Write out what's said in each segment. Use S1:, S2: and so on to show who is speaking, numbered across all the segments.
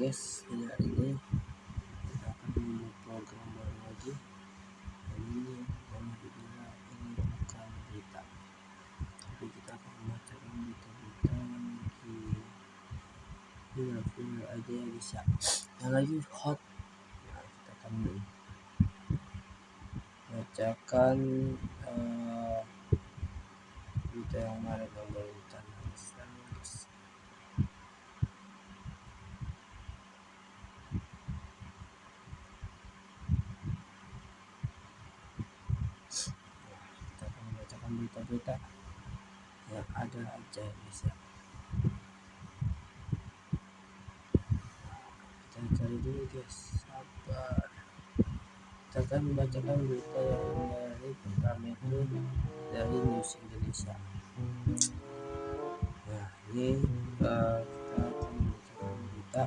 S1: guys, jadi hari ini kita akan membuat program baru lagi. Dan ini banyak dibilang ini bukan berita, tapi kita akan membacakan berita-berita yang lagi viral aja ya guys ya, yang lagi hot. Nah, kita akan bacakan berita yang mana yang berita guys. Kita akan membacakan berita-berita yang ada aja guys ya. Kita cari dulu guys, sabar. Kita akan membacakan berita yang dari pertama itu dari News Indonesia. Nah, ini kita akan membacakan berita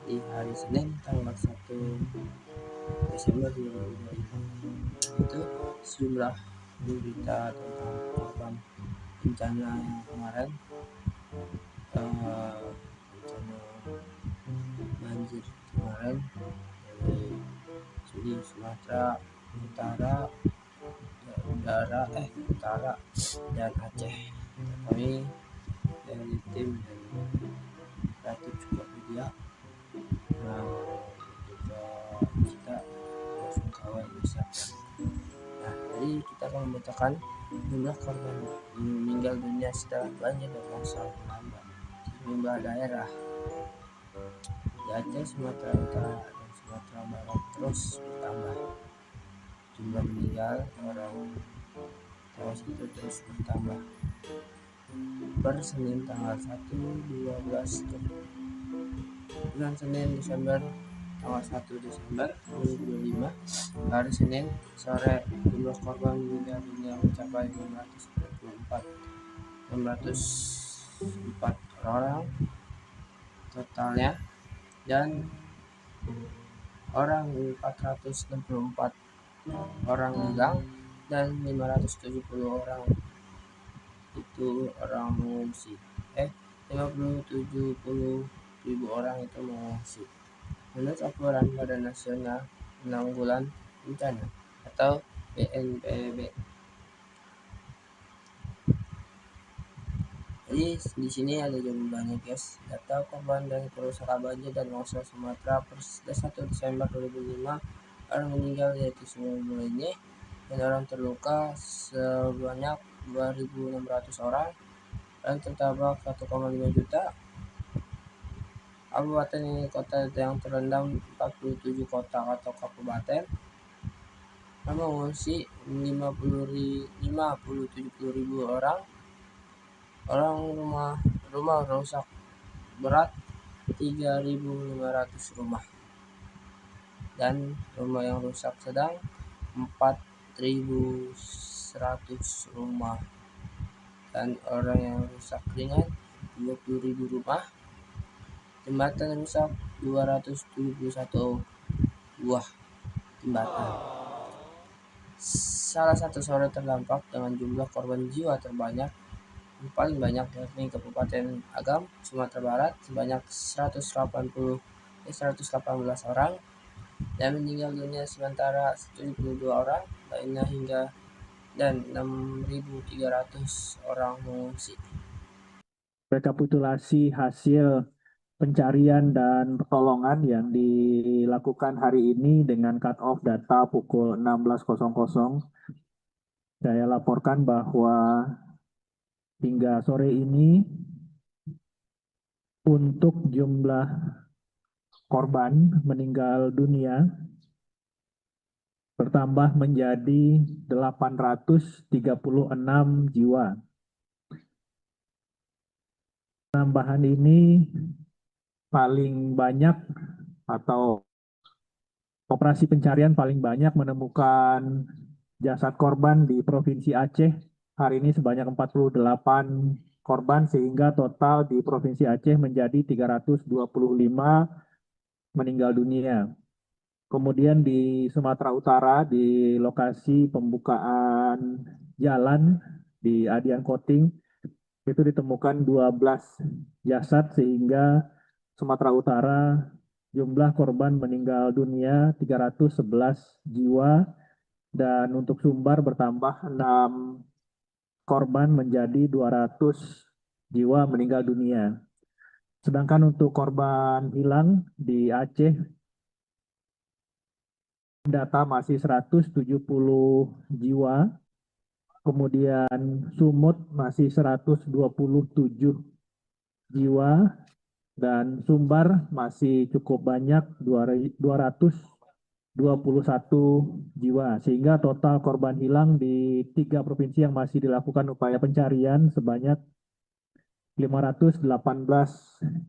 S1: di hari Senin tanggal 1 Desember 2025. Itu sejumlah berita tentang korban bencana yang kemarin, bencana banjir kemarin di Sumatera Utara, Utara dan Aceh. Kami dari tim dan kreatif juga media juga kita sungkawa bisa. Nah, jadi kita akan membacakan jumlah korban meninggal dunia setelah banjir dan longsor menambah di sejumlah daerah di Aceh, Sumatera Utara dan Sumatera Barat terus bertambah. Jumlah meninggal orang tewas itu terus bertambah. Per Senin tanggal 1/12 bulan Senin Desember tanggal 1 Desember 2025, hari Senin sore, jumlah korban meninggal dunia mencapai 604 orang totalnya, dan orang 464 orang hilang dan 570 orang itu orang mengungsi. 570.000 orang itu mengungsi. Menurut laporan Badan Nasional Penanggulangan Bencana atau BNPB. Jadi di sini ada jumlahnya guys. Data korban dari kerusakan banjir dan longsor Sumatera per 1 Desember 2005, orang meninggal yaitu 9 ini, dan orang terluka sebanyak 2.600 orang, dan tertabrak 1,5 juta. Kabupaten ini kota yang terendam 47 kota atau kabupaten, mengungsi 70.000 orang. Rumah rusak berat 3.500 rumah, dan rumah yang rusak sedang 4.100 rumah, dan orang yang rusak ringan 20.000 rumah. Jembatan rusak 271 buah jembatan. Salah satu sore terdampak dengan jumlah korban jiwa paling banyak yakni Kabupaten Agam, Sumatera Barat sebanyak 118 orang, dan meninggal dunia sementara 72 orang lainnya dan 6.300 orang mengungsi.
S2: Rekapitulasi hasil pencarian dan pertolongan yang dilakukan hari ini dengan cut-off data pukul 16.00. Saya laporkan bahwa hingga sore ini untuk jumlah korban meninggal dunia bertambah menjadi 836 jiwa. Penambahan ini paling banyak atau operasi pencarian paling banyak menemukan jasad korban di Provinsi Aceh. Hari ini sebanyak 48 korban, sehingga total di Provinsi Aceh menjadi 325 meninggal dunia. Kemudian di Sumatera Utara, di lokasi pembukaan jalan di Adian Koting, itu ditemukan 12 jasad, sehingga Sumatera Utara Jumlah korban meninggal dunia 311 jiwa dan untuk Sumbar bertambah 6 korban menjadi 200 jiwa meninggal dunia. Sedangkan untuk korban hilang di Aceh data masih 170 jiwa, kemudian Sumut masih 127 jiwa, dan Sumbar masih cukup banyak 221 jiwa, sehingga total korban hilang di 3 provinsi yang masih dilakukan upaya pencarian sebanyak 518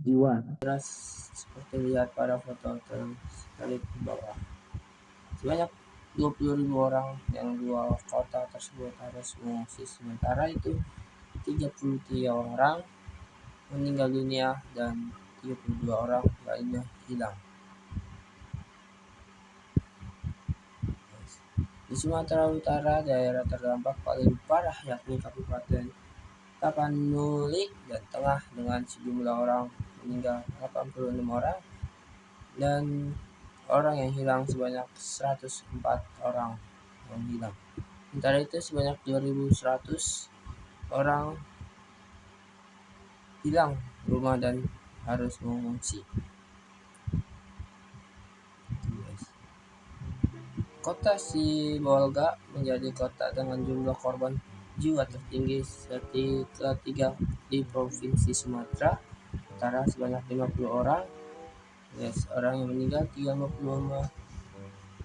S2: jiwa.
S1: Jelas seperti lihat pada foto tersalib di bawah. Sebanyak 20.000 orang yang 2 kota tersebut harus mengungsi. Sementara itu 33 orang meninggal dunia dan 32 orang lainnya hilang. Di Sumatera Utara, daerah terdampak paling parah yakni Kabupaten Tapanuli dan Tengah dengan sejumlah orang meninggal 86 orang dan orang yang hilang sebanyak 104 orang yang hilang. Sementara itu sebanyak 2.100 orang hilang rumah dan harus mengungsi. Kota Sibolga menjadi kota dengan jumlah korban jiwa tertinggi ketiga di Provinsi Sumatera Utara sebanyak 50 orang. Orang yang meninggal 35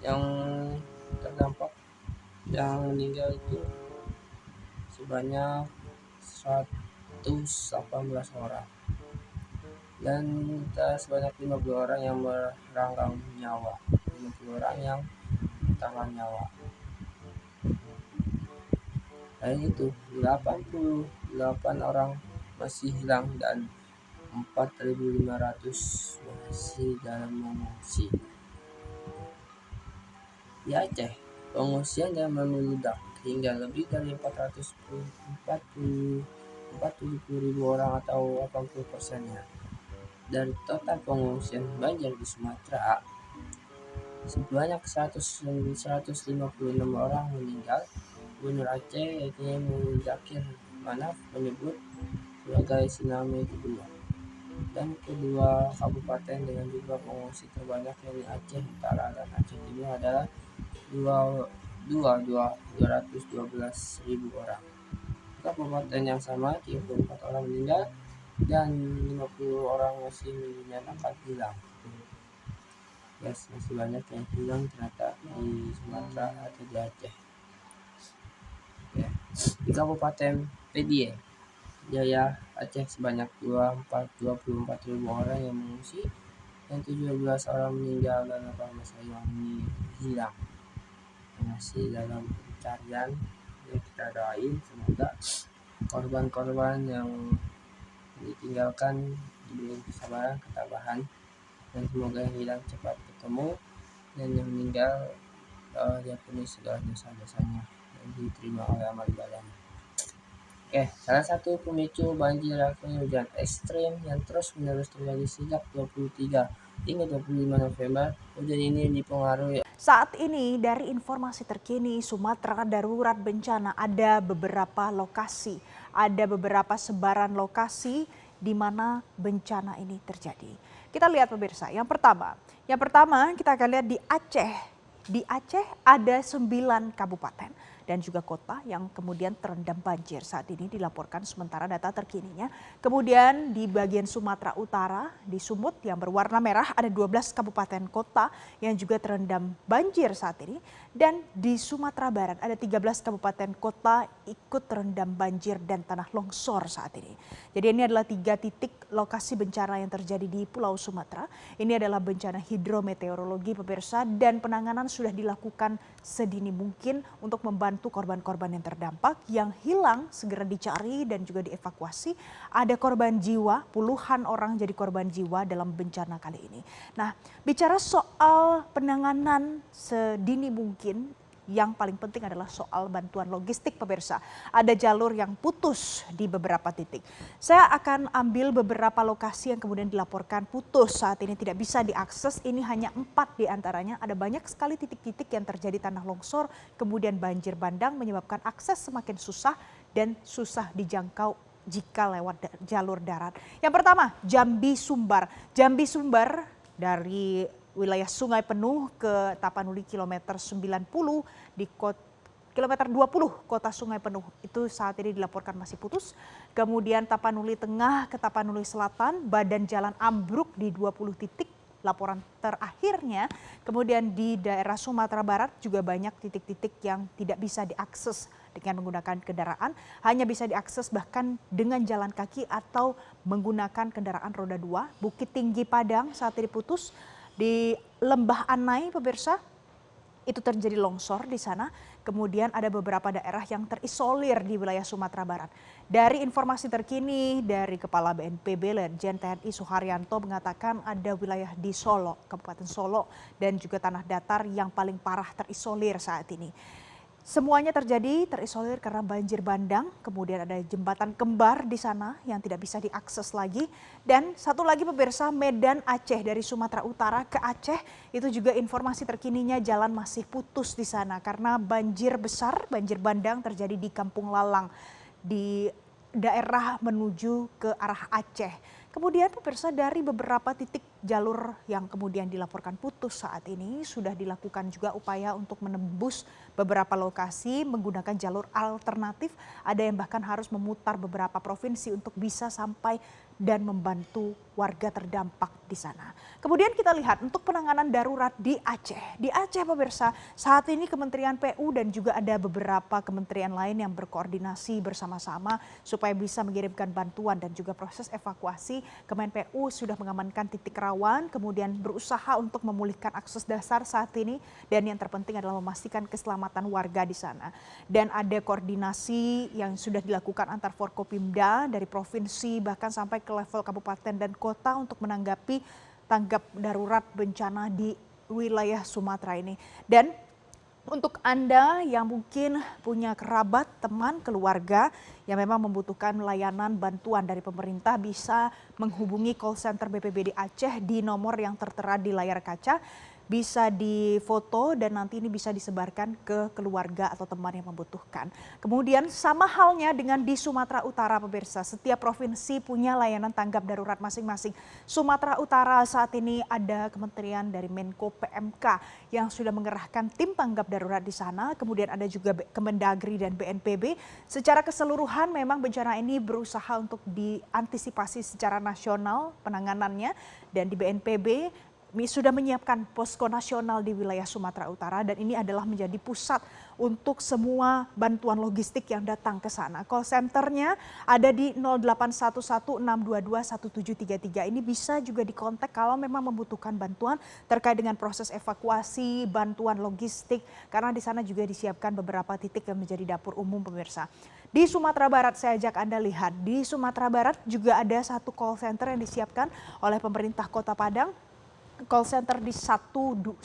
S1: yang terdampak yang meninggal itu sebanyak 118 orang dan sebanyak 50 orang yang merenggang nyawa, 50 orang yang tahan nyawa. Selain itu 88 orang masih hilang dan 4.500 masih dalam mengungsi. Di Aceh, pengungsian yang membeludak hingga lebih dari 470.000 orang atau 80%-nya dari total pengungsian banjir di Sumatera. Sebanyak 156 orang meninggal. Gubernur Aceh Iqmil Zakir Manaf menyebut sebagai tsunami kedua dan kedua kabupaten dengan jumlah pengungsi terbanyak yakni Aceh Utara dan Aceh Timur adalah 212.000 orang. Kabupaten yang sama 34 orang meninggal dan 50 orang masih dinyatakan hilang. Masih banyak yang hilang ternyata di Sumatera atau di Aceh. Di Kabupaten Pidie Jaya Aceh sebanyak 24.000 orang yang mengungsi dan 17 orang meninggal dan 18 yang hilang. Masih dalam pencarian, ya kita doain semoga korban-korban yang ditinggalkan diberi kesabaran, ketabahan, dan semoga yang hilang cepat ketemu dan yang meninggal diampuni segala dosa-dosanya dan diterima oleh amal ibadahnya. Salah satu pemicu banjir yakni hujan ekstrim yang terus-menerus terjadi sejak 23 hingga 25 November. Hujan ini dipengaruhi.
S3: Saat ini dari informasi terkini Sumatera darurat bencana ada beberapa lokasi, ada beberapa sebaran lokasi di mana bencana ini terjadi. Kita lihat pemirsa, yang pertama kita akan lihat di Aceh. Di Aceh ada 9 kabupaten dan juga kota yang kemudian terendam banjir. Saat ini dilaporkan sementara data terkininya. Kemudian di bagian Sumatera Utara, di Sumut yang berwarna merah ada 12 kabupaten kota yang juga terendam banjir saat ini. Dan di Sumatera Barat ada 13 kabupaten kota ikut terendam banjir dan tanah longsor saat ini. Jadi ini adalah 3 titik lokasi bencana yang terjadi di Pulau Sumatera. Ini adalah bencana hidrometeorologi pemirsa dan penanganan sudah dilakukan sedini mungkin untuk membantu korban-korban yang terdampak, yang hilang segera dicari dan juga dievakuasi. Ada korban jiwa, puluhan orang jadi korban jiwa dalam bencana kali ini. Nah, bicara soal penanganan sedini mungkin yang paling penting adalah soal bantuan logistik pemirsa. Ada jalur yang putus di beberapa titik. Saya akan ambil beberapa lokasi yang kemudian dilaporkan putus saat ini tidak bisa diakses. Ini hanya 4 di antaranya. Ada banyak sekali titik-titik yang terjadi tanah longsor, kemudian banjir bandang menyebabkan akses semakin susah dan susah dijangkau jika lewat jalur darat. Yang pertama, Jambi Sumbar. Jambi Sumbar dari wilayah Sungai Penuh ke Tapanuli kilometer 90 di kilometer 20 kota Sungai Penuh. Itu saat ini dilaporkan masih putus. Kemudian Tapanuli Tengah ke Tapanuli Selatan, badan jalan ambruk di 20 titik. Laporan terakhirnya, kemudian di daerah Sumatera Barat juga banyak titik-titik yang tidak bisa diakses dengan menggunakan kendaraan, hanya bisa diakses bahkan dengan jalan kaki atau menggunakan kendaraan roda 2. Bukit Tinggi Padang saat ini putus. Di Lembah Anai pemirsa, itu terjadi longsor di sana. Kemudian ada beberapa daerah yang terisolir di wilayah Sumatera Barat. Dari informasi terkini dari Kepala BNPB Letjen TNI Suharyanto mengatakan ada wilayah di Solo, Kabupaten Solo dan juga tanah datar yang paling parah terisolir saat ini. Semuanya terjadi terisolir karena banjir bandang, kemudian ada jembatan kembar di sana yang tidak bisa diakses lagi. Dan satu lagi pemirsa, Medan Aceh, dari Sumatera Utara ke Aceh, itu juga informasi terkininya jalan masih putus di sana karena banjir besar, banjir bandang terjadi di Kampung Lalang, di daerah menuju ke arah Aceh. Kemudian pemirsa, dari beberapa titik jalur yang kemudian dilaporkan putus saat ini sudah dilakukan juga upaya untuk menembus beberapa lokasi menggunakan jalur alternatif. Ada yang bahkan harus memutar beberapa provinsi untuk bisa sampai dan membantu warga terdampak di sana. Kemudian kita lihat untuk penanganan darurat di Aceh. Di Aceh pemirsa, saat ini Kementerian PU dan juga ada beberapa kementerian lain yang berkoordinasi bersama-sama supaya bisa mengirimkan bantuan dan juga proses evakuasi. Kemen PU sudah mengamankan titik rawan, kemudian berusaha untuk memulihkan akses dasar saat ini, dan yang terpenting adalah memastikan keselamatan warga di sana. Dan ada koordinasi yang sudah dilakukan antar Forkopimda dari provinsi bahkan sampai ke level kabupaten dan kota untuk menanggapi tanggap darurat bencana di wilayah Sumatera ini. Dan untuk Anda yang mungkin punya kerabat, teman, keluarga yang memang membutuhkan layanan bantuan dari pemerintah, bisa menghubungi call center BPBD Aceh di nomor yang tertera di layar kaca. Bisa difoto dan nanti ini bisa disebarkan ke keluarga atau teman yang membutuhkan. Kemudian sama halnya dengan di Sumatera Utara pemirsa, setiap provinsi punya layanan tanggap darurat masing-masing. Sumatera Utara saat ini ada kementerian dari Menko PMK yang sudah mengerahkan tim tanggap darurat di sana. Kemudian ada juga Kemendagri dan BNPB. Secara keseluruhan memang bencana ini berusaha untuk diantisipasi secara nasional penanganannya, dan di BNPB sudah menyiapkan posko nasional di wilayah Sumatera Utara, dan ini adalah menjadi pusat untuk semua bantuan logistik yang datang ke sana. Call centernya ada di 0811-622-1733. Ini bisa juga dikontak kalau memang membutuhkan bantuan terkait dengan proses evakuasi, bantuan logistik, karena di sana juga disiapkan beberapa titik yang menjadi dapur umum pemirsa. Di Sumatera Barat saya ajak Anda lihat, di Sumatera Barat juga ada satu call center yang disiapkan oleh pemerintah Kota Padang. Call center di 112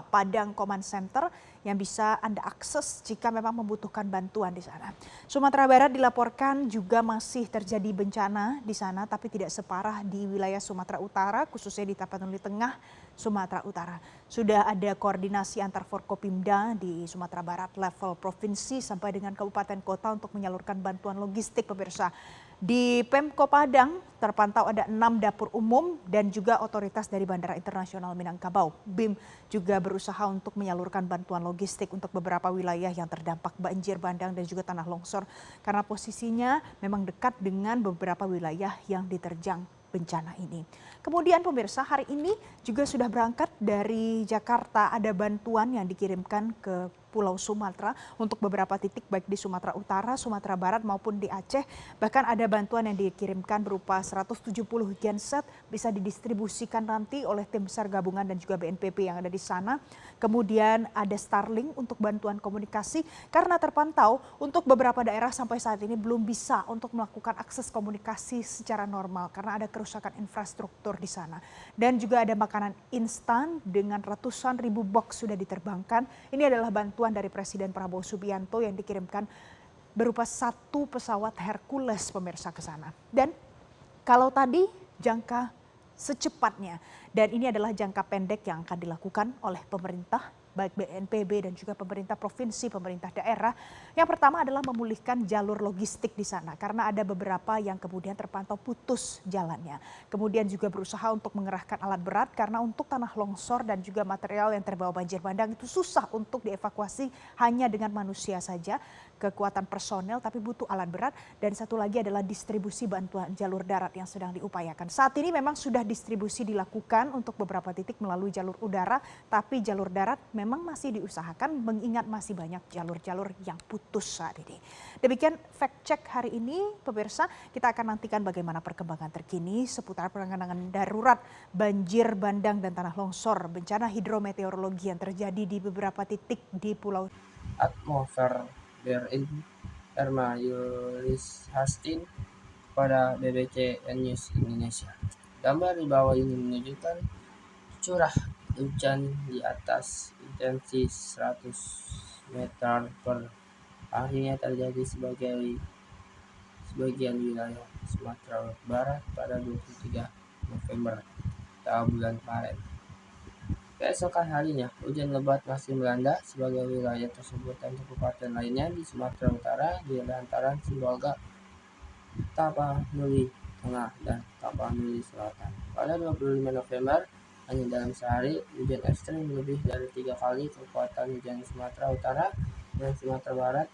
S3: Padang Command Center yang bisa Anda akses jika memang membutuhkan bantuan di sana. Sumatera Barat dilaporkan juga masih terjadi bencana di sana, tapi tidak separah di wilayah Sumatera Utara, khususnya di Tapanuli Tengah, Sumatera Utara. Sudah ada koordinasi antar Forkopimda di Sumatera Barat level provinsi sampai dengan kabupaten kota untuk menyalurkan bantuan logistik pemirsa. Di Pemko Padang terpantau ada 6 dapur umum dan juga otoritas dari Bandara Internasional Minangkabau. BIM juga berusaha untuk menyalurkan bantuan logistik untuk beberapa wilayah yang terdampak banjir bandang dan juga tanah longsor, karena posisinya memang dekat dengan beberapa wilayah yang diterjang bencana ini. Kemudian pemirsa, hari ini juga sudah berangkat dari Jakarta ada bantuan yang dikirimkan ke Pulau Sumatera untuk beberapa titik baik di Sumatera Utara, Sumatera Barat maupun di Aceh. Bahkan ada bantuan yang dikirimkan berupa 170 genset bisa didistribusikan nanti oleh tim SAR gabungan dan juga BNPB yang ada di sana. Kemudian ada Starlink untuk bantuan komunikasi karena terpantau untuk beberapa daerah sampai saat ini belum bisa untuk melakukan akses komunikasi secara normal karena ada kerusakan infrastruktur di sana. Dan juga ada makanan instan dengan ratusan ribu box sudah diterbangkan. Ini adalah bantuan bantuan dari Presiden Prabowo Subianto yang dikirimkan berupa 1 pesawat Hercules pemirsa ke sana. Dan kalau tadi jangka secepatnya, dan ini adalah jangka pendek yang akan dilakukan oleh pemerintah, baik BNPB dan juga pemerintah provinsi, pemerintah daerah. Yang pertama adalah memulihkan jalur logistik di sana karena ada beberapa yang kemudian terpantau putus jalannya. Kemudian juga berusaha untuk mengerahkan alat berat karena untuk tanah longsor dan juga material yang terbawa banjir bandang itu susah untuk dievakuasi hanya dengan manusia saja, kekuatan personel, tapi butuh alat berat. Dan satu lagi adalah distribusi bantuan jalur darat yang sedang diupayakan. Saat ini memang sudah distribusi dilakukan untuk beberapa titik melalui jalur udara, tapi jalur darat memang masih diusahakan mengingat masih banyak jalur-jalur yang putus saat ini. Demikian fact check hari ini pemirsa, kita akan nantikan bagaimana perkembangan terkini seputar penanganan darurat banjir bandang dan tanah longsor, bencana hidrometeorologi yang terjadi di beberapa titik di Pulau
S1: Atmosfer BRI Herma Yulis Hastin pada BBC News Indonesia. Gambar di bawah ini menunjukkan curah hujan di atas intensitas 100 meter per harinya terjadi sebagian wilayah Sumatera Barat pada 23 November tahun bulan Maret. Keesokan harinya, hujan lebat masih melanda sebagai wilayah tersebut dan kabupaten lainnya di Sumatera Utara di antaranya Sibolga, Tapanuli Tengah, dan Tapanuli Selatan. Pada 25 November, hanya dalam sehari, hujan ekstrim lebih dari 3 kali kekuatan hujan di Sumatera Utara dan Sumatera Barat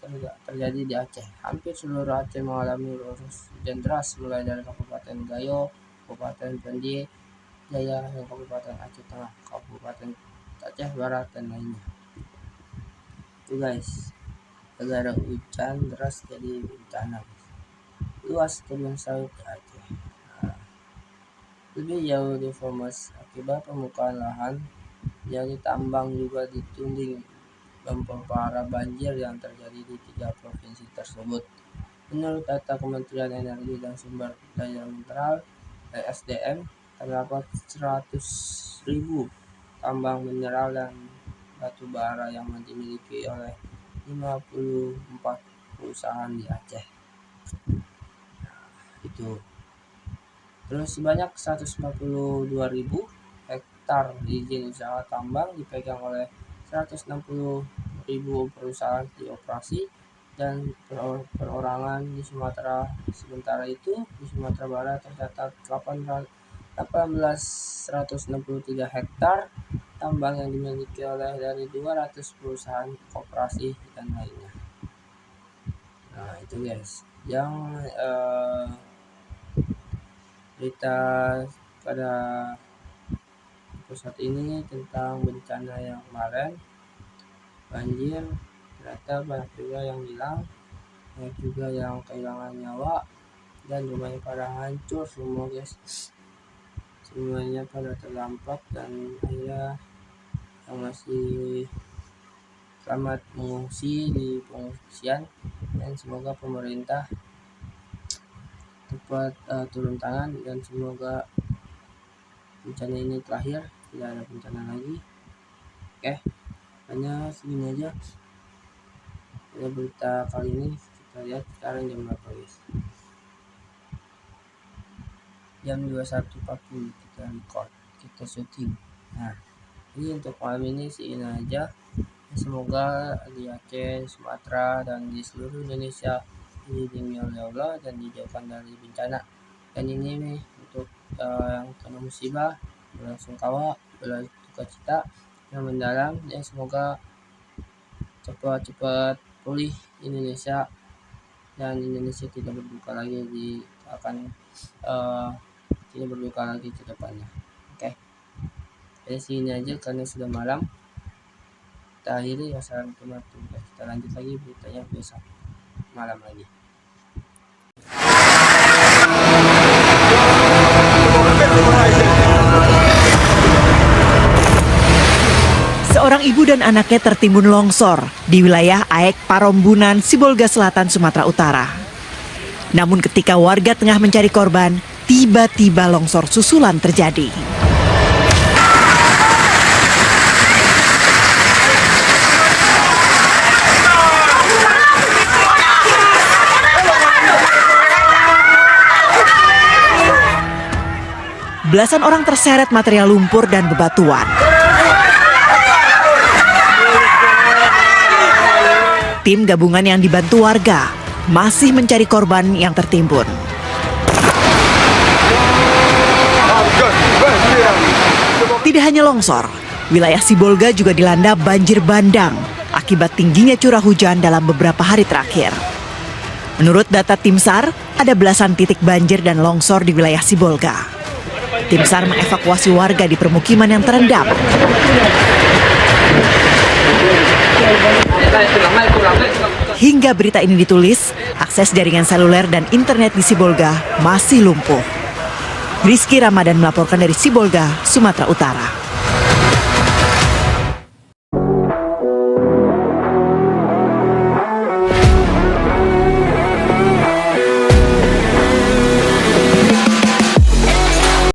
S1: terjadi di Aceh. Hampir seluruh Aceh mengalami hujan deras mulai dari Kabupaten Gayo, Kabupaten Pendie Jaya, dan Kabupaten Aceh Tengah, Kabupaten Aceh Barat, dan lainnya. Itu guys, negara hujan deras jadi bencana. Luas kebun sawit di Aceh. Lebih jauh di Formosa, akibat permukaan lahan yang ditambang juga dituding memperparah banjir yang terjadi di 3 provinsi tersebut. Menurut data Kementerian Energi dan Sumber Daya Mineral (SDM), terdapat 100.000 tambang mineral dan batu bara yang dimiliki oleh 54 perusahaan di Aceh. Itu. Terus sebanyak 142.000 hektar izin usaha tambang dipegang oleh 160.000 perusahaan di operasi dan perorangan di Sumatera. Sementara itu, di Sumatera Barat tercatat 163 hektar tambang yang dimiliki oleh dari 200 perusahaan koperasi dan lainnya. Nah, itu guys, yang berita pada pusat ini tentang bencana yang kemarin banjir. Ternyata banyak juga yang hilang, banyak juga yang kehilangan nyawa, dan rumahnya pada hancur semua guys. Semuanya pada terdampak, dan akhirnya yang masih selamat mengungsi di pengungsian, dan semoga pemerintah cepat turun tangan dan semoga bencana ini terakhir, tidak ada bencana lagi. Oke, hanya segini aja ya berita kali ini. Kita lihat sekarang jam berapa guys. Jam 21.40 kita record, kita syuting. Nah, ini untuk malam ini segini aja. Semoga di Aceh, Sumatera, dan di seluruh Indonesia dilindungi oleh Allah dan dijauhkan dari bencana. Dan ini nih untuk yang kena musibah, belasungkawa, belasukacita yang mendalam, ya semoga cepat pulih Indonesia dan Indonesia tidak berduka lagi tidak berduka lagi ke depannya. Oke. Jadi sini aja karena sudah malam. Kita akhiri. Wassalamualaikum warahmatullahi wabarakatuh. Kita lanjut lagi beritanya besok malam lagi.
S4: Seorang ibu dan anaknya tertimbun longsor di wilayah Aek Parombunan, Sibolga Selatan, Sumatera Utara. Namun ketika warga tengah mencari korban, tiba-tiba longsor susulan terjadi. Belasan orang terseret material lumpur dan bebatuan. Tim gabungan yang dibantu warga masih mencari korban yang tertimbun. Tidak hanya longsor, wilayah Sibolga juga dilanda banjir bandang akibat tingginya curah hujan dalam beberapa hari terakhir. Menurut data Tim SAR, ada belasan titik banjir dan longsor di wilayah Sibolga. Tim SAR mengevakuasi warga di permukiman yang terendam. Hingga berita ini ditulis, akses jaringan seluler dan internet di Sibolga masih lumpuh. Rizky Ramadan melaporkan dari Sibolga, Sumatera Utara.